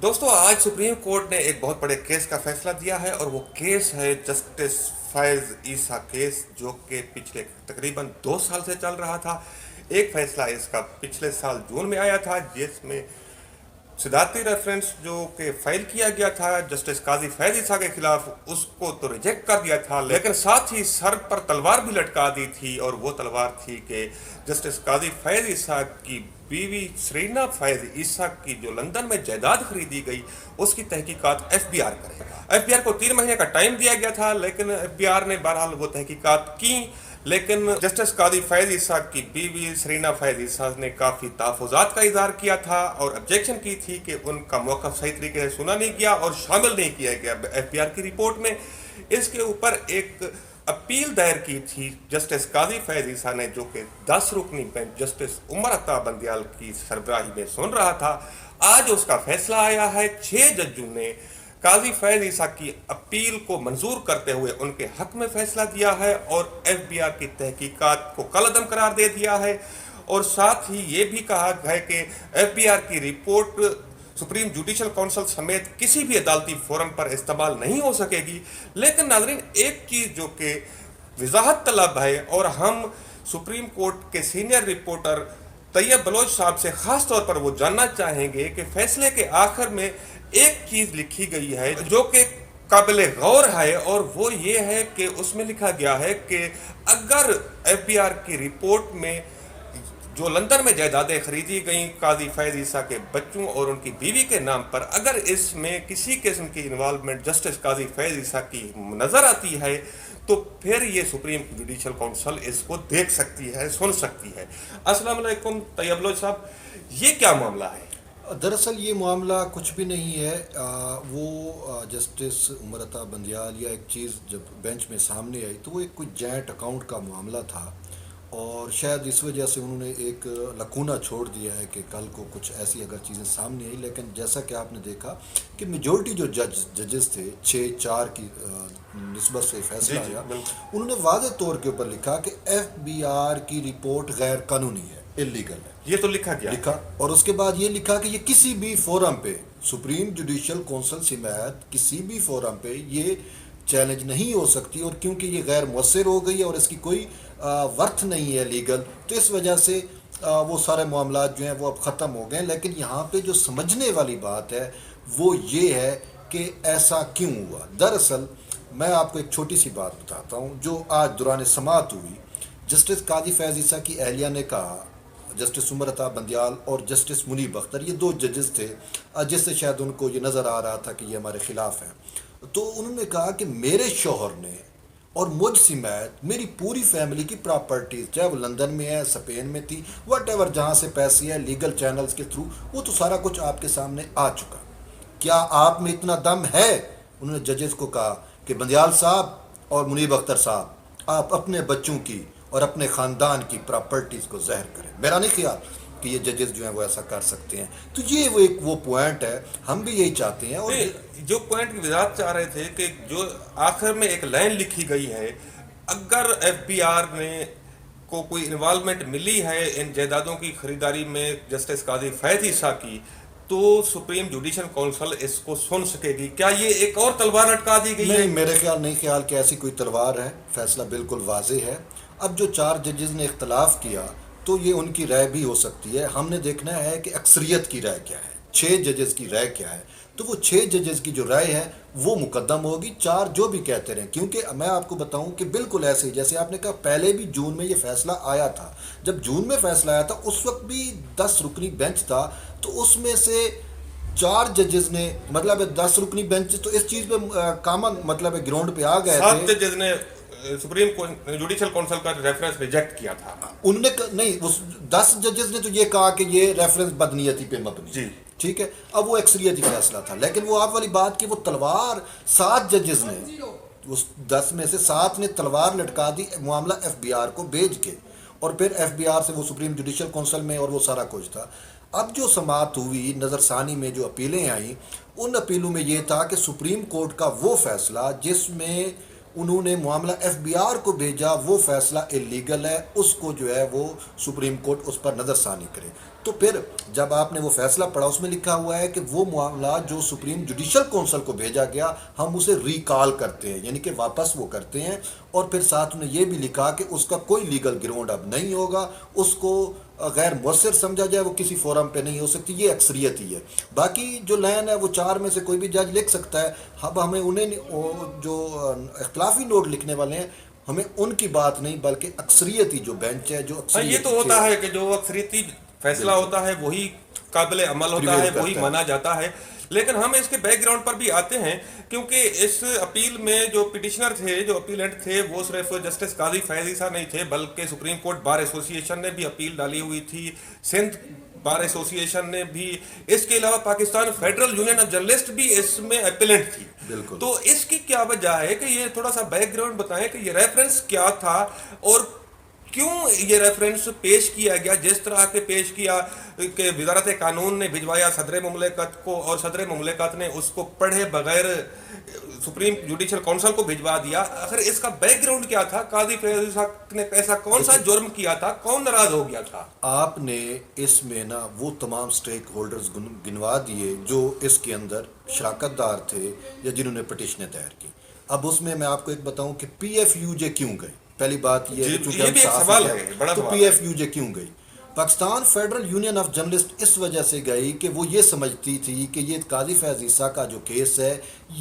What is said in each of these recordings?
دوستوں آج supreme court نے ایک بہت بڑے کیس کا فیصلہ دیا ہے اور وہ کیس ہے جسٹس فیض عیسیٰ کیس جو کہ پچھلے تقریباً 2 سال سے چل رہا تھا۔ ایک فیصلہ اس کا پچھلے سال جون میں آیا تھا جس میں صدارتی ریفرنس جو کہ فائل کیا گیا تھا جسٹس قاضی فیض عیسیٰ کے خلاف اس کو تو ریجیکٹ کر دیا تھا، لیکن ساتھ ہی سر پر تلوار بھی لٹکا دی تھی، اور وہ تلوار تھی کہ جسٹس قاضی فیض عیسیٰ کی بیوی سرینا فیض عیسیٰ کی جو لندن میں جائیداد خریدی گئی اس کی تحقیقات ایف بی آر کرے گا۔ ایف بی آر کو 3 مہینے کا ٹائم دیا گیا تھا، لیکن ایف بی آر نے بہرحال وہ تحقیقات کی، لیکن جسٹس قاضی فیض عیسیٰ کی بیوی سرینا فیض عیسیٰ نے کافی تحفظات کا اظہار کیا تھا اور آبجیکشن کی تھی کہ ان کا موقف صحیح طریقے سے سنا نہیں گیا اور شامل نہیں کیا گیا ایف بی آر کی رپورٹ میں۔ اس کے اوپر ایک اپیل دائر کی تھی جسٹس قاضی فیض عیسیٰ نے، جو کہ 10 رکنی بینچ جسٹس عمر عطا بندیال کی سربراہی میں سن رہا تھا۔ آج اس کا فیصلہ آیا ہے۔ 6 ججوں نے قاضی فیض عیسیٰ کی اپیل کو منظور کرتے ہوئے ان کے حق میں فیصلہ دیا ہے اور ایف بی آر کی تحقیقات کو کالعدم قرار دے دیا ہے، اور ساتھ ہی یہ بھی کہا ہے کہ ایف بی آر کی رپورٹ سپریم جوڈیشل کونسل سمیت کسی بھی عدالتی فورم پر استعمال نہیں ہو سکے گی۔ لیکن ناظرین، ایک چیز جو کہ وضاحت طلب ہے، اور ہم سپریم کورٹ کے سینئر رپورٹر طیب بلوچ صاحب سے خاص طور پر وہ جاننا چاہیں گے کہ فیصلے کے آخر میں ایک چیز لکھی گئی ہے جو کہ قابل غور ہے، اور وہ یہ ہے کہ اس میں لکھا گیا ہے کہ اگر ایف بی آر کی رپورٹ میں جو لندن میں جائیدادیں خریدی گئیں قاضی فیض عیسیٰ کے بچوں اور ان کی بیوی کے نام پر، اگر اس میں کسی قسم کی انوالومنٹ جسٹس قاضی فیض عیسیٰ کی نظر آتی ہے تو پھر یہ سپریم جوڈیشل کونسل اس کو دیکھ سکتی ہے، سن سکتی ہے۔ السلام علیکم طیب بلوچ صاحب، یہ کیا معاملہ ہے؟ دراصل یہ معاملہ کچھ بھی نہیں ہے۔ وہ جسٹس عمر عطا بندیال یا ایک چیز جب بینچ میں سامنے آئی تو وہ ایک کچھ جوائنٹ اکاؤنٹ کا معاملہ تھا، اور شاید اس وجہ سے انہوں نے ایک لکونہ چھوڑ دیا ہے کہ کل کو کچھ ایسی اگر چیزیں سامنے آئی۔ لیکن جیسا کہ آپ نے دیکھا کہ میجورٹی جو ججز تھے 6-4 کی نسبت سے فیصلہ آیا، انہوں نے واضح طور کے اوپر لکھا کہ ایف بی آر کی رپورٹ غیر قانونی ہے، اللیگل ہے، یہ تو لکھا گیا لکھا۔ اور اس کے بعد یہ لکھا کہ یہ کسی بھی فورم پہ سپریم جوڈیشل کونسل سمیت کسی بھی فورم پہ یہ چیلنج نہیں ہو سکتی، اور کیونکہ یہ غیر مؤثر ہو گئی ہے اور اس کی کوئی ورتھ نہیں ہے لیگل، تو اس وجہ سے وہ سارے معاملات جو ہیں وہ اب ختم ہو گئے ہیں۔ لیکن یہاں پہ جو سمجھنے والی بات ہے وہ یہ ہے کہ ایسا کیوں ہوا۔ دراصل میں آپ کو ایک چھوٹی سی بات بتاتا ہوں جو آج دوران سماعت ہوئی۔ جسٹس قاضی فیض عیسیٰ کی اہلیہ نے کہا، جسٹس عمر عطا بندیال اور جسٹس منیب اختر، یہ 2 ججز تھے جس سے شاید ان کو یہ نظر آ رہا تھا کہ یہ ہمارے خلاف ہیں، تو انہوں نے کہا کہ میرے شوہر نے اور مجھ سمیت میری پوری فیملی کی پراپرٹیز، چاہے وہ لندن میں ہے، اسپین میں تھی، وٹ ایور، جہاں سے پیسے ہیں لیگل چینلز کے تھرو، وہ تو سارا کچھ آپ کے سامنے آ چکا، کیا آپ میں اتنا دم ہے؟ انہوں نے ججز کو کہا کہ بندیال صاحب اور منیب اختر صاحب، آپ اپنے بچوں کی اور اپنے خاندان کی پراپرٹیز کو زہر کریں۔ میرا نہیں خیال کہ یہ ججز جو ہیں وہ ایسا کر سکتے ہیں۔ تو یہ وہ پوائنٹ ہے، ہم بھی یہی چاہتے ہیں۔ اور جو پوائنٹ کی وضاحت چاہ رہے تھے کہ جو آخر میں ایک لائن لکھی گئی ہے، اگر ایف بی آر نے کو کوئی انوالومنٹ ملی ہے ان جائیدادوں کی خریداری میں جسٹس قاضی فیض عیسیٰ کی، تو سپریم جوڈیشل کونسل اس کو سن سکے گی۔ کیا یہ ایک اور تلوار لٹکا دی گئی ہے؟ نہیں، میرے خیال کہ ایسی کوئی تلوار ہے، فیصلہ بالکل واضح ہے۔ اب جو 4 ججز نے اختلاف کیا تو یہ ان کی رائے بھی ہو سکتی ہے، ہم نے دیکھنا ہے کہ اکثریت کی رائے کیا ہے، 6 ججز کی رائے کیا ہے، تو وہ 6 ججز کی جو رائے ہے وہ مقدم ہوگی، 4 جو بھی کہتے رہیں۔ کیونکہ میں آپ کو بتاؤں کہ بالکل ایسے ہی جیسے آپ نے کہا پہلے بھی جون میں یہ فیصلہ آیا تھا، جب جون میں فیصلہ آیا تھا اس وقت بھی 10 رکنی بینچ تھا، تو اس میں سے 4 ججز نے، مطلب 10 رکنی بینچ تو اس چیز پہ کامن مطلب گراؤنڈ پہ آ گئے تھے۔ 7 ججز نے سپریم جوڈیشل کونسل کا ریفرنس ریجیکٹ کیا تھا۔ انہوں نے نہیں، اس 10 ججز نے تو یہ کہا کہ یہ ریفرنس بدنیتی پہ مبنی، جی ٹھیک ہے، اب وہ اکثریتی فیصلہ تھا۔ لیکن وہ آپ والی بات کہ وہ تلوار 7 ججز نے، اس 10 میں سے 7 نے تلوار لٹکا دی معاملہ ایف بی آر کو بھیج کے، اور پھر ایف بی آر سے وہ سپریم جوڈیشل کونسل میں، اور وہ سارا کچھ تھا۔ اب جو سماعت ہوئی نظر ثانی میں، جو اپیلیں آئیں، ان اپیلوں میں یہ تھا کہ سپریم کورٹ کا وہ فیصلہ جس میں انہوں نے معاملہ ایف بی آر کو بھیجا، وہ فیصلہ اللیگل ہے، اس کو جو ہے وہ سپریم کورٹ اس پر نظر ثانی کرے۔ تو پھر جب آپ نے وہ فیصلہ پڑھا، اس میں لکھا ہوا ہے کہ وہ معاملہ جو سپریم جوڈیشل کونسل کو بھیجا گیا، ہم اسے ریکال کرتے ہیں، یعنی کہ واپس وہ کرتے ہیں، اور پھر ساتھ انہیں یہ بھی لکھا کہ اس کا کوئی لیگل گراؤنڈ اب نہیں ہوگا، اس کو غیر مؤثر سمجھا جائے، وہ کسی فورم پہ نہیں ہو سکتی، یہ اکثریت ہی ہے۔ باقی جو لائن ہے وہ 4 میں سے کوئی بھی جج لکھ سکتا ہے۔ اب ہمیں انہیں جو اختلافی نوٹ لکھنے والے ہیں، ہمیں ان کی بات نہیں بلکہ اکثریتی جو بینچ ہے، جو ہاں، یہ اکثریت تو ہوتا ہے کہ جو اکثریتی فیصلہ بالکل ہوتا ہے وہی قابل عمل ہوتا ہے، پریویل وہی کرتا ہے۔ مانا جاتا ہے۔ لیکن ہم اس کے بیک گراؤنڈ پر بھی آتے ہیں، کیونکہ اس اپیل میں جو پٹیشنر تھے، جو اپیلنٹ تھے، وہ صرف جسٹس قاضی فیض عیسیٰ نہیں تھے، بلکہ سپریم کورٹ بار ایسوسی ایشن نے بھی اپیل ڈالی ہوئی تھی، سندھ بار ایسوسی ایشن نے بھی، اس کے علاوہ Pakistan Federal Union of journalist بھی اس میں اپیلنٹ تھی۔ بالکل تو اس کی کیا وجہ ہے کہ یہ تھوڑا سا بیک گراؤنڈ بتائیں کہ یہ ریفرنس کیا تھا، اور کیوں یہ ریفرنس پیش کیا گیا جس طرح کے پیش کیا کہ وزارت قانون نے بھجوایا صدر مملکت کو، اور صدر مملکت نے اس کو پڑھے بغیر سپریم جوڈیشل کونسل کو بھجوا دیا؟ آخر اس کا بیک گراؤنڈ کیا تھا؟ قاضی فیض صاحب نے ایسا کون سا جرم کیا تھا؟ کون ناراض ہو گیا تھا؟ آپ نے اس میں نا وہ تمام سٹیک ہولڈرز گنوا دیے جو اس کے اندر شراکت دار تھے یا جنہوں نے پٹیشنیں دائر کی۔ اب اس میں آپ کو ایک بتاؤں کہ پی ایف یو جے کیوں گئی۔ پہلی بات یہ ہے چونکہ یہ ہم بھی ایک صحافی سوال ہیں، ہے، بڑا تو سوال پی ہے۔ ایف یو جے کیوں گئی؟ Pakistan Federal Union of Journalist اس وجہ سے گئی کہ وہ یہ سمجھتی تھی کہ یہ قاضی فیض عیسیٰ کا جو کیس ہے،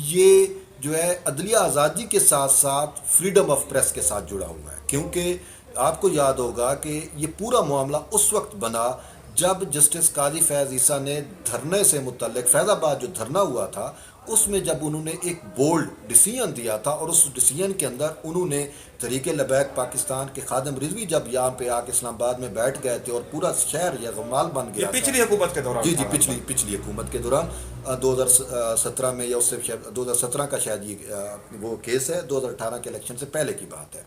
یہ جو ہے عدلیہ آزادی کے ساتھ ساتھ فریڈم آف پریس کے ساتھ جڑا ہوا ہے، کیونکہ آپ کو یاد ہوگا کہ یہ پورا معاملہ اس وقت بنا جب جسٹس قاضی فیض عیسیٰ نے دھرنے سے متعلق فیض آباد جو دھرنا ہوا تھا، اس میں جب انہوں نے ایک بولڈ ڈیسیژن دیا تھا، اور اس ڈیسیژن کے اندر انہوں نے تحریک لبیک پاکستان کے خادم رضوی جب یہاں پہ آ کے اسلام آباد میں بیٹھ گئے تھے اور پورا شہر یغمال بن یہ گیا تھا۔ پچھلی حکومت کے دوران جی تھا۔ پچھلی حکومت کے دوران 2017 میں، یا اس سے 2017 کا شاید یہ وہ کیس ہے، 2018 کے الیکشن سے پہلے کی بات ہے،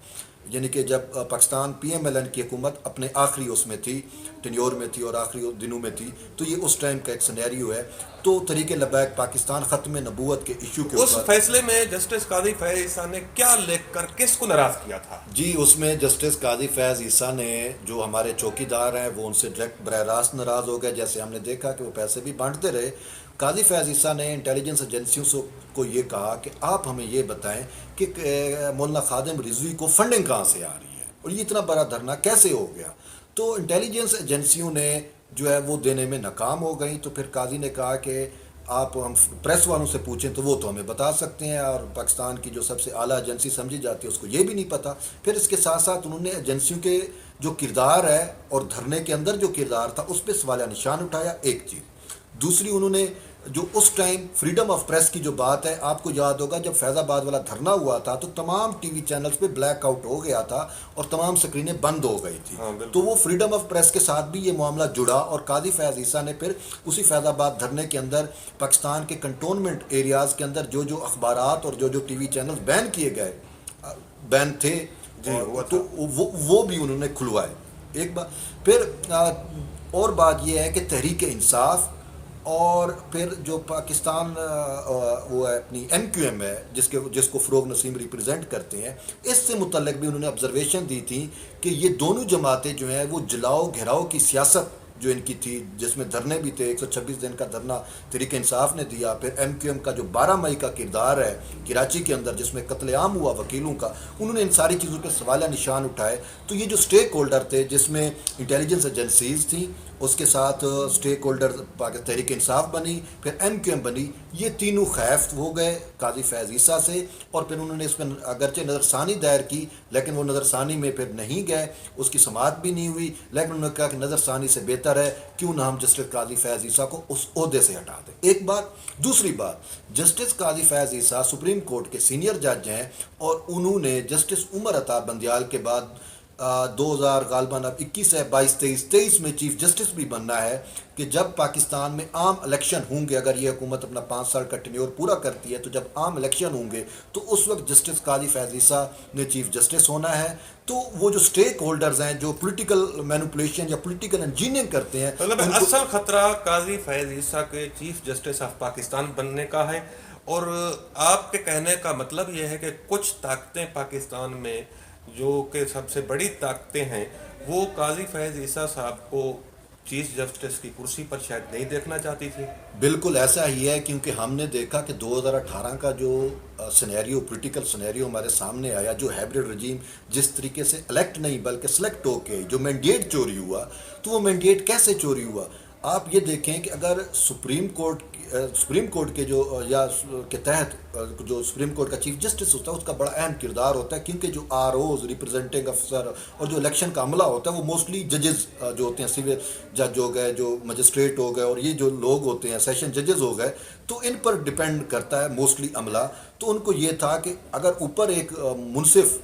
یعنی کہ جب Pakistan P M L N کی حکومت اپنے آخری اس میں تھی، ٹینیور میں تھی اور آخری دنوں میں تھی، تو یہ اس ٹائم کا ایک سینیریو ہے۔ تو تحریک لبیک پاکستان ختم نبوت کے ایشو کے اس اوپر، فیصلے میں جسٹس قاضی فیض عیسیٰ نے کیا لکھ کر کس کو ناراض کیا تھا؟ جی اس میں جسٹس قاضی فیض عیسیٰ نے، جو ہمارے چوکیدار ہیں، وہ ان سے ڈائریکٹ براہ راست ناراض ہو گئے، جیسے ہم نے دیکھا کہ وہ پیسے بھی بانٹتے رہے۔ قاضی فیض عیسیٰ نے انٹیلیجنس ایجنسیوں کو یہ کہا کہ آپ ہمیں یہ بتائیں کہ مولانا خادم رضوی کو فنڈنگ کہاں سے آ رہی ہے، اور یہ اتنا بڑا دھرنا کیسے ہو گیا؟ تو انٹیلیجنس ایجنسیوں نے جو ہے وہ دینے میں ناکام ہو گئی۔ تو پھر قاضی نے کہا کہ آپ ہم پریس والوں سے پوچھیں تو وہ تو ہمیں بتا سکتے ہیں، اور پاکستان کی جو سب سے اعلیٰ ایجنسی سمجھی جاتی ہے اس کو یہ بھی نہیں پتہ۔ پھر اس کے ساتھ ساتھ انہوں نے ایجنسیوں کے جو کردار ہے اور دھرنے کے اندر جو کردار تھا اس پہ سوالیہ نشان اٹھایا، ایک چیز۔ دوسری، انہوں نے جو اس ٹائم فریڈم آف پریس کی جو بات ہے، آپ کو یاد ہوگا جب فیض آباد والا دھرنا ہوا تھا تو تمام ٹی وی چینلز پہ بلیک آؤٹ ہو گیا تھا اور تمام سکرینیں بند ہو گئی تھی۔ تو وہ فریڈم آف پریس کے ساتھ بھی یہ معاملہ جڑا، اور قاضی فیض عیسیٰ نے پھر اسی فیض آباد دھرنے کے اندر پاکستان کے کنٹونمنٹ ایریاز کے اندر جو اخبارات اور جو ٹی وی چینلز بین کیے گئے، بین تھے، تو وہ بھی انہوں نے کھلوائے، ایک بات۔ پھر اور بات یہ ہے کہ تحریک انصاف اور پھر جو پاکستان وہ ہے اپنی ایم کیو ایم ہے، جس کو فروغ نسیم ریپرزینٹ کرتے ہیں، اس سے متعلق بھی انہوں نے آبزرویشن دی تھی کہ یہ دونوں جماعتیں جو ہیں وہ جلاؤ گھیراؤ کی سیاست جو ان کی تھی، جس میں دھرنے بھی تھے، 126 دن کا دھرنا تحریک انصاف نے دیا۔ پھر ایم کیو ایم کا جو 12 مئی کا کردار ہے کراچی کے اندر جس میں قتل عام ہوا وکیلوں کا، انہوں نے ان ساری چیزوں پہ سوالیہ نشان اٹھائے۔ تو یہ جو سٹیک ہولڈر تھے، جس میں انٹیلیجنس ایجنسیز تھیں، اس کے ساتھ سٹیک ہولڈر تحریک انصاف بنی، پھر ایم کیو ایم بنی، یہ تینوں خیف ہو گئے قاضی فیض عیسیٰ سے، اور پھر انہوں نے اس میں اگرچہ نظر ثانی دائر کی، لیکن وہ نظر ثانی میں پھر نہیں گئے، اس کی سماعت بھی نہیں ہوئی، لیکن انہوں نے کہا کہ نظر ثانی سے بہتر ہے کیوں نہ ہم جسٹس قاضی فیض عیسیٰ کو اس عہدے سے ہٹا دیں، ایک بات۔ دوسری بات، جسٹس قاضی فیض عیسیٰ سپریم کورٹ کے سینئر جج ہیں، اور انہوں نے جسٹس عمر عطا بندیال کے بعد دو ہزار غالباً اب 21 ہے، 22 23 میں چیف جسٹس بھی بننا ہے کہ جب پاکستان میں عام الیکشن ہوں گے، اگر یہ حکومت اپنا 5 سال کا ٹینیور پورا کرتی ہے تو جب عام الیکشن ہوں گے تو اس وقت جسٹس قاضی فیض عیسیٰ نے چیف جسٹس ہونا ہے. تو وہ جو سٹیک ہولڈرز ہیں جو پولیٹیکل مینوپولیشن یا پولیٹیکل انجینئرنگ کرتے ہیں، مطلب ان کو اصل خطرہ قاضی فیض عیسیٰ کے چیف جسٹس آف پاکستان بننے کا ہے. اور آپ کے کہنے کا مطلب یہ ہے کہ کچھ طاقتیں پاکستان میں جو کہ سب سے بڑی طاقتیں ہیں وہ قاضی فیض عیسیٰ صاحب کو چیف جسٹس کی کرسی پر شاید نہیں دیکھنا چاہتی تھی. بالکل ایسا ہی ہے، کیونکہ ہم نے دیکھا کہ 2018 کا جو سینیریو پولیٹیکل سینیریو ہمارے سامنے آیا، جو ہیبرڈ رجیم جس طریقے سے الیکٹ نہیں بلکہ سلیکٹ ہو کے جو مینڈیٹ چوری ہوا، تو وہ مینڈیٹ کیسے چوری ہوا؟ آپ یہ دیکھیں کہ اگر سپریم کورٹ کے جو یا کے تحت جو سپریم کورٹ کا چیف جسٹس ہوتا ہے اس کا بڑا اہم کردار ہوتا ہے، کیونکہ جو آر اوز ریپرزینٹنگ افسر اور جو الیکشن کا عملہ ہوتا ہے وہ موسٹلی ججز جو ہوتے ہیں، سول جج ہو گئے، جو مجسٹریٹ ہو گئے، اور یہ جو لوگ ہوتے ہیں سیشن ججز ہو گئے، تو ان پر ڈپینڈ کرتا ہے موسٹلی عملہ. تو ان کو یہ تھا کہ اگر اوپر ایک منصف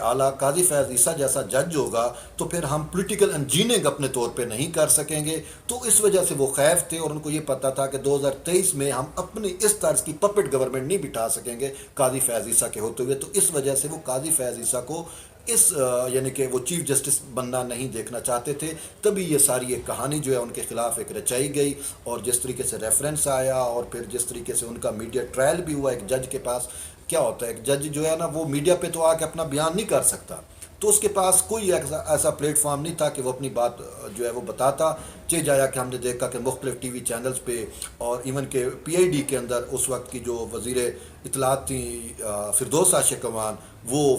اعلیٰ قاضی فیض عیسیٰ جیسا جج ہوگا تو پھر ہم پولیٹیکل انجینئرنگ اپنے طور پہ نہیں کر سکیں گے. تو اس وجہ سے وہ خیف تھے، اور ان کو یہ پتہ تھا کہ 2023 میں ہم اپنی اس طرز کی پپٹ گورنمنٹ نہیں بٹھا سکیں گے قاضی فیض عیسیٰ کے ہوتے ہوئے. تو اس وجہ سے وہ قاضی فیض عیسیٰ کو یعنی کہ وہ چیف جسٹس بننا نہیں دیکھنا چاہتے تھے. تبھی یہ ساری ایک کہانی جو ہے ان کے خلاف ایک رچائی گئی، اور جس طریقے سے ریفرنس آیا، اور پھر جس طریقے سے ان کا میڈیا ٹرائل بھی ہوا ایک جج کے پاس. کیا ہوتا ہے ایک جج جو ہے نا وہ میڈیا پہ تو آ کے اپنا بیان نہیں کر سکتا، تو اس کے پاس کوئی ایسا پلیٹ فارم نہیں تھا کہ وہ اپنی بات جو ہے وہ بتاتا. جایا کہ ہم نے دیکھا کہ مختلف ٹی وی چینلز پہ اور ایون کہ پی آئی ڈی کے اندر اس وقت کی جو وزیر اطلاعات تھیں فردوس عاشق امان، وہ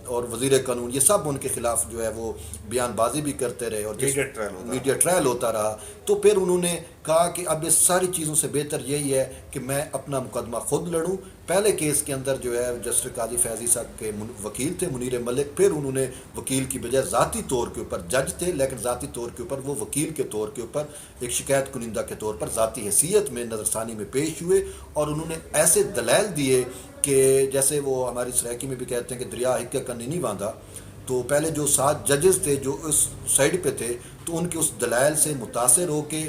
اور وزیر قانون، یہ سب ان کے خلاف جو ہے وہ بیان بازی بھی کرتے رہے، اور میڈیا ٹرائل ہوتا رہا. تو پھر انہوں نے کہا کہ اب اس ساری چیزوں سے بہتر یہی ہے کہ میں اپنا مقدمہ خود لڑوں. پہلے کیس کے اندر جو ہے جسٹس قاضی فیض عیسیٰ کے وکیل تھے منیر ملک، پھر انہوں نے وکیل کی بجائے ذاتی طور کے اوپر، جج تھے لیکن ذاتی طور کے اوپر وہ وکیل کے طور کے اوپر ایک شکایت کنندہ کے طور پر ذاتی حیثیت میں نظرثانی میں پیش ہوئے، اور انہوں نے ایسے دلائل دیے کہ جیسے وہ ہماری سرائکی میں بھی کہتے ہیں کہ دریا ہکے کنی نہیں باندھا. تو پہلے جو 7 ججز تھے جو اس سائڈ پہ تھے، تو ان کے اس دلائل سے متاثر ہو کے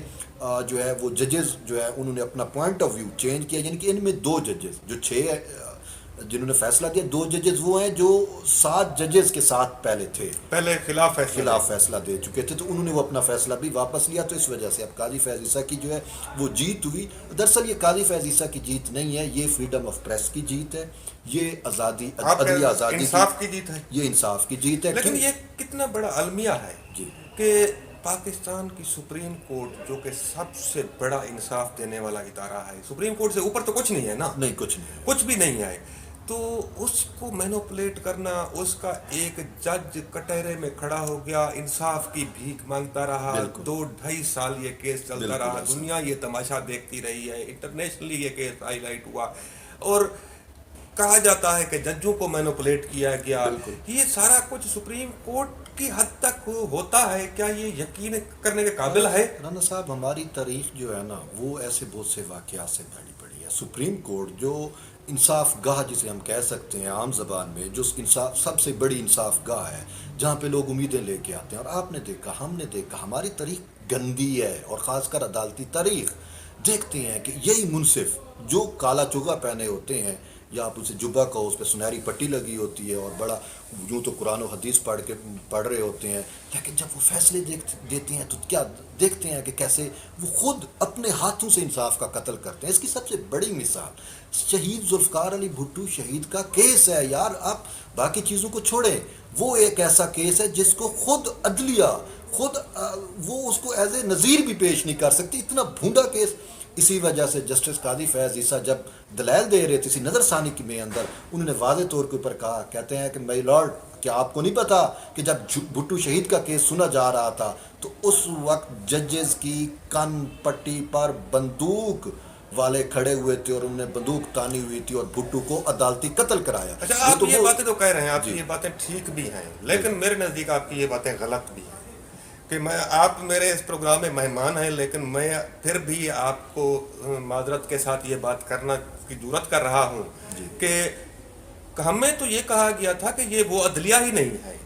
جو ہے وہ ججز جو ہے انہوں نے اپنا پوائنٹ آف ویو چینج کیا. یعنی کہ ان میں 2 ججز جو 6 جنہوں نے فیصلہ دیا، 2 ججز وہ ہیں جو 7 ججز کے ساتھ پہلے تھے، پہلے خلاف فیصلہ دے چکے تھے. تو انہوں نے وہ اپنا فیصلہ بھی واپس لیا. تو اس وجہ سے اب قاضی فیض عیسیٰ کی جو ہے وہ جیت ہوئی. دراصل یہ قاضی فیض عیسیٰ کی جیت نہیں ہے، یہ فریڈم آف پریس کی جیت ہے، یہ آزادی، عدلیہ آزادی انصاف کی جیت ہے. یہ انصاف کی جیت ہے. لیکن یہ کتنا بڑا المیہ ہے جی کہ پاکستان کی سپریم کورٹ جو کہ سب سے بڑا انصاف دینے والا ادارہ ہے، سپریم کورٹ سے اوپر تو کچھ نہیں ہے نا، نہیں کچھ نہیں، کچھ بھی نہیں ہے، تو اس کو مینوپولیٹ کرنا، اس کا ایک جج کٹہرے میں کھڑا ہو گیا انصاف کی بھیک مانگتا رہا، 2-2.5 سال یہ کیس چلتا رہا، دنیا یہ تماشا دیکھتی رہی ہے، انٹرنیشنلی یہ کیس ہائی لائٹ ہوا، اور کہا جاتا ہے کہ ججوں کو مینوپولیٹ کیا گیا. یہ سارا کچھ سپریم کورٹ کی حد تک ہوتا ہے، کیا یہ یقین کرنے کے قابل ہے؟ رانا صاحب ہماری تاریخ جو ہے نا وہ ایسے بہت سے واقعات سے بھری پڑی ہے. سپریم کورٹ جو انصاف گاہ جسے ہم کہہ سکتے ہیں عام زبان میں، جو انصاف سب سے بڑی انصاف گاہ ہے جہاں پہ لوگ امیدیں لے کے آتے ہیں. اور آپ نے دیکھا، ہم نے دیکھا، ہماری تاریخ گندی ہے، اور خاص کر عدالتی تاریخ دیکھتے ہیں کہ یہی منصف جو کالا چوگا پہنے ہوتے ہیں، یا آپ اسے جبہ کہو، اس پہ سنہری پٹی لگی ہوتی ہے، اور بڑا یوں تو قرآن و حدیث پڑھ رہے ہوتے ہیں، لیکن جب وہ فیصلے دیتے ہیں تو کیا دیکھتے ہیں کہ کیسے وہ خود اپنے ہاتھوں سے انصاف کا قتل کرتے ہیں. اس کی سب سے بڑی مثال شہید ذوالفقار علی بھٹو شہید کا کیس ہے. یار آپ باقی چیزوں کو چھوڑیں، وہ ایک ایسا کیس ہے جس کو خود عدلیہ وہ اس کو ایز اے نظیر بھی پیش نہیں کر سکتی، اتنا بھونڈا کیس. اسی وجہ سے جسٹس قاضی فیض عیسیٰ جب دلائل دے رہے تھے اسی نظر ثانی میں اندر، انہوں نے واضح طور کے اوپر کہا، کہتے ہیں کہ مائی لارڈ، کیا آپ کو نہیں پتا کہ جب بھٹو شہید کا کیس سنا جا رہا تھا تو اس وقت ججز کی کن پٹی پر بندوق والے کھڑے ہوئے تھے، اور انہوں نے بندوق تانی ہوئی تھی اور بھٹو کو عدالتی قتل کرایا. اچھا، آپ یہ باتیں تو کہہ رہے ہیں، آپ کی یہ باتیں ٹھیک بھی ہیں، لیکن میرے نزدیک آپ کی یہ باتیں غلط بھی ہیں. کہ آپ میرے اس پروگرام میں مہمان ہیں، لیکن میں پھر بھی آپ کو معذرت کے ساتھ یہ بات کرنا کی جرات کر رہا ہوں کہ ہمیں تو یہ کہا گیا تھا کہ یہ وہ عدلیہ ہی نہیں ہے،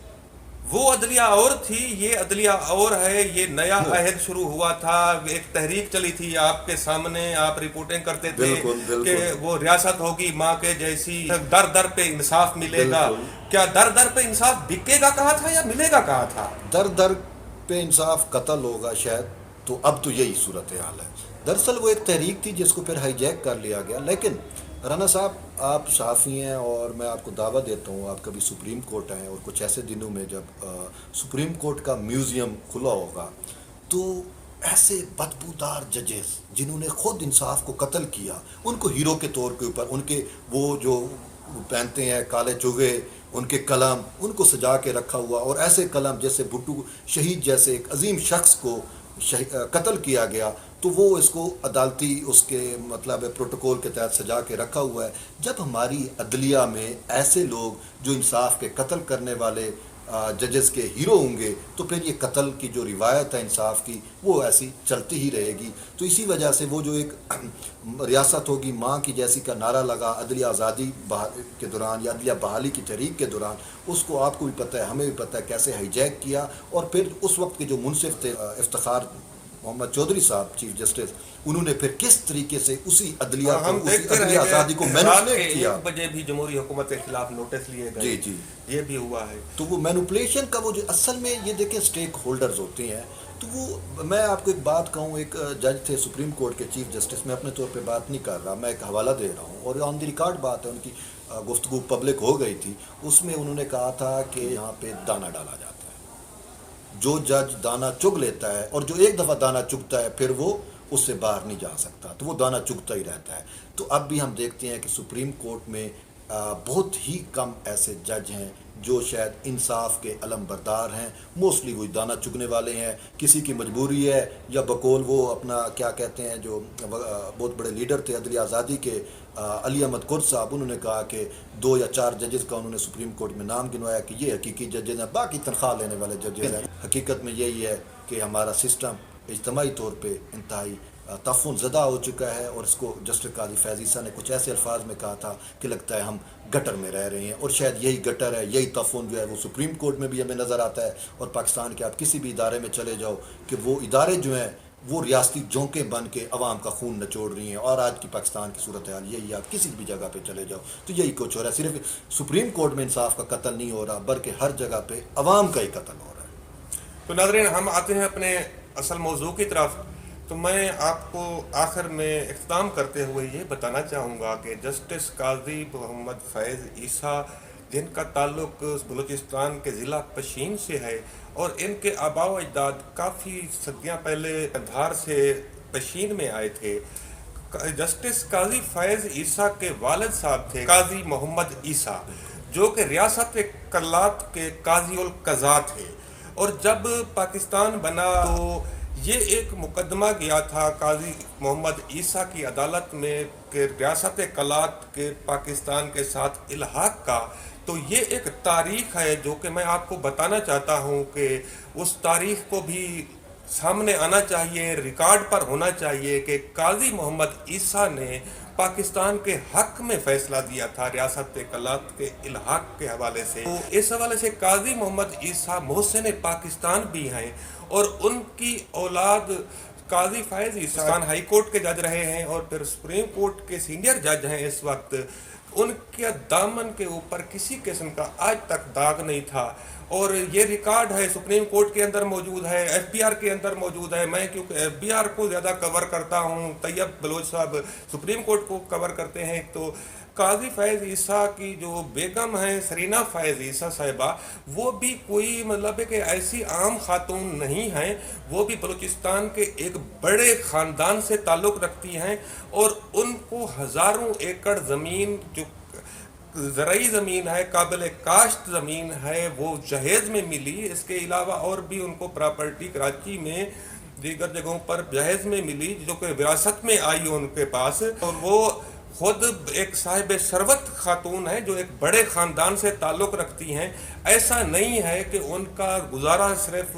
وہ عدلیہ اور تھی، یہ عدلیہ اور ہے. یہ نیا عہد شروع ہوا تھا، ایک تحریک چلی تھی آپ کے سامنے، آپ رپورٹنگ کرتے تھے بالکل کہ بالکل وہ ریاست ہوگی ماں کے جیسی، در در پہ انصاف ملے گا. بالکل. کیا در در پہ انصاف بکے گا کہا تھا یا ملے گا کہا تھا؟ در در پہ انصاف قتل ہوگا شاید. تو اب تو یہی صورتحال ہے. دراصل وہ ایک تحریک تھی جس کو پھر ہائی جیک کر لیا گیا. لیکن رانا صاحب آپ صحافی ہیں اور میں آپ کو دعوت دیتا ہوں آپ کبھی سپریم کورٹ آئیں، اور کچھ ایسے دنوں میں جب سپریم کورٹ کا میوزیم کھلا ہوگا تو ایسے بدبودار ججز جنہوں نے خود انصاف کو قتل کیا، ان کو ہیرو کے طور کے اوپر، ان کے وہ جو پہنتے ہیں کالے چوگے، ان کے قلم ان کو سجا کے رکھا ہوا، اور ایسے قلم جیسے بھٹو شہید جیسے ایک عظیم شخص کو قتل کیا گیا تو وہ اس کو عدالتی اس کے مطلب پروٹوکول کے تحت سجا کے رکھا ہوا ہے. جب ہماری عدلیہ میں ایسے لوگ جو انصاف کے قتل کرنے والے ججز کے ہیرو ہوں گے تو پھر یہ قتل کی جو روایت ہے انصاف کی وہ ایسی چلتی ہی رہے گی. تو اسی وجہ سے وہ جو ایک ریاست ہوگی ماں کی جیسی کا نعرہ لگا عدلیہ آزادی کے دوران یا عدلیہ بحالی کی تحریک کے دوران، اس کو آپ کو بھی پتہ ہے ہمیں بھی پتہ ہے کیسے ہائی جیک کیا. اور پھر اس وقت کے جو منصف تھے افتخار محمد چودھری صاحب چیف جسٹس، انہوں نے پھر کس طریقے سے اسی عدلیہ ہم کو، اسی دیکھتے عدلیہ رہے آزادی کو کہ رات کے مینوپولیٹ کیا. 1 بجے بھی جمہوری حکومت کے خلاف نوٹس لیے گئے. جی جی. یہ بھی ہوا ہے. تو وہ مینوپولیشن کا وہ جو اصل میں یہ دیکھیں اسٹیک ہولڈرز ہوتے ہیں. تو وہ میں آپ کو ایک بات کہوں، ایک جج تھے سپریم کورٹ کے چیف جسٹس، میں اپنے طور پہ بات نہیں کر رہا، میں ایک حوالہ دے رہا ہوں اور آن دی ریکارڈ بات ہے، ان کی گفتگو پبلک ہو گئی تھی. اس میں انہوں نے کہا تھا کہ یہاں پہ دانہ ڈالا جاتا ہے، جو جج دانہ چگ لیتا ہے اور جو ایک دفعہ دانہ چگتا ہے پھر وہ اس سے باہر نہیں جا سکتا، تو وہ دانہ چگتا ہی رہتا ہے. تو اب بھی ہم دیکھتے ہیں کہ سپریم کورٹ میں بہت ہی کم ایسے جج ہیں جو شاید انصاف کے علم بردار ہیں. موسٹلی وہی دانہ چگنے والے ہیں، کسی کی مجبوری ہے یا بقول وہ اپنا کیا کہتے ہیں، جو بہت بڑے لیڈر تھے عدلیہ آزادی کے علی احمد کرد صاحب، انہوں نے کہا کہ 2 یا 4 ججز کا انہوں نے سپریم کورٹ میں نام گنوایا کہ یہ حقیقی ججز ہیں، باقی تنخواہ لینے والے ججز ہیں. حقیقت میں یہی ہے کہ ہمارا سسٹم اجتماعی طور پہ انتہائی تعفن زدہ ہو چکا ہے، اور اس کو جسٹس قاضی فیض عیسیٰ نے کچھ ایسے الفاظ میں کہا تھا کہ لگتا ہے ہم گٹر میں رہ رہے ہیں. اور شاید یہی گٹر ہے، یہی تعفن جو ہے وہ سپریم کورٹ میں بھی ہمیں نظر آتا ہے، اور پاکستان کے آپ کسی بھی ادارے میں چلے جاؤ کہ وہ ادارے جو ہیں وہ ریاستی جونکیں بن کے عوام کا خون نچوڑ رہی ہیں. اور آج کی پاکستان کی صورتحال یہی ہے، آپ کسی بھی جگہ پہ چلے جاؤ تو یہی کچھ ہو رہا ہے. صرف سپریم کورٹ میں انصاف کا قتل نہیں ہو رہا بلکہ ہر جگہ پہ عوام کا ہی قتل ہو رہا ہے. تو ناظرین، ہم آتے ہیں اپنے اصل موضوع کی طرف. تو میں آپ کو آخر میں اختتام کرتے ہوئے یہ بتانا چاہوں گا کہ جسٹس قاضی محمد فیض عیسیٰ، جن کا تعلق بلوچستان کے ضلع پشین سے ہے، اور ان کے آباء و اجداد کافی صدیاں پہلے دھار سے پشین میں آئے تھے. جسٹس قاضی فیض عیسیٰ کے والد صاحب تھے قاضی محمد عیسیٰ، جو کہ ریاست کرلات کے قاضی القضاء تھے. اور جب پاکستان بنا تو یہ ایک مقدمہ گیا تھا قاضی محمد عیسیٰ کی عدالت میں کہ ریاست کرلات کے پاکستان کے ساتھ الحاق کا. تو یہ ایک تاریخ ہے جو کہ میں آپ کو بتانا چاہتا ہوں کہ اس تاریخ کو بھی سامنے آنا چاہیے، ریکارڈ پر ہونا چاہیے کہ قاضی محمد عیسیٰ نے پاکستان کے حق میں فیصلہ دیا تھا ریاست کرلات کے الحاق کے حوالے سے. تو اس حوالے سے قاضی محمد عیسیٰ محسن پاکستان بھی ہیں، اور ان کی اولاد قاضی فیض عیسیٰ ہائی کورٹ کے جج رہے ہیں اور پھر سپریم کورٹ کے سینئر جج ہیں اس وقت. ان کے دامن کے اوپر کسی قسم کا آج تک داغ نہیں تھا، اور یہ ریکارڈ ہے، سپریم کورٹ کے اندر موجود ہے، ایف بی آر کے اندر موجود ہے. میں کیونکہ ایف بی آر کو زیادہ کور کرتا ہوں، طیب بلوچ صاحب سپریم کورٹ کو کور کرتے ہیں. تو قاضی فیض عیسیٰ کی جو بیگم ہیں سرینا فیض عیسیٰ صاحبہ، وہ بھی کوئی مطلب ہے کہ ایسی عام خاتون نہیں ہیں، وہ بھی بلوچستان کے ایک بڑے خاندان سے تعلق رکھتی ہیں، اور ان کو ہزاروں ایکڑ زمین جو زرعی زمین ہے، قابل کاشت زمین ہے، وہ جہیز میں ملی. اس کے علاوہ اور بھی ان کو پراپرٹی کراچی میں دیگر جگہوں پر جہیز میں ملی جو کہ وراثت میں آئی ان کے پاس. اور وہ خود ایک صاحب ثروت خاتون ہے جو ایک بڑے خاندان سے تعلق رکھتی ہیں. ایسا نہیں ہے کہ ان کا گزارا صرف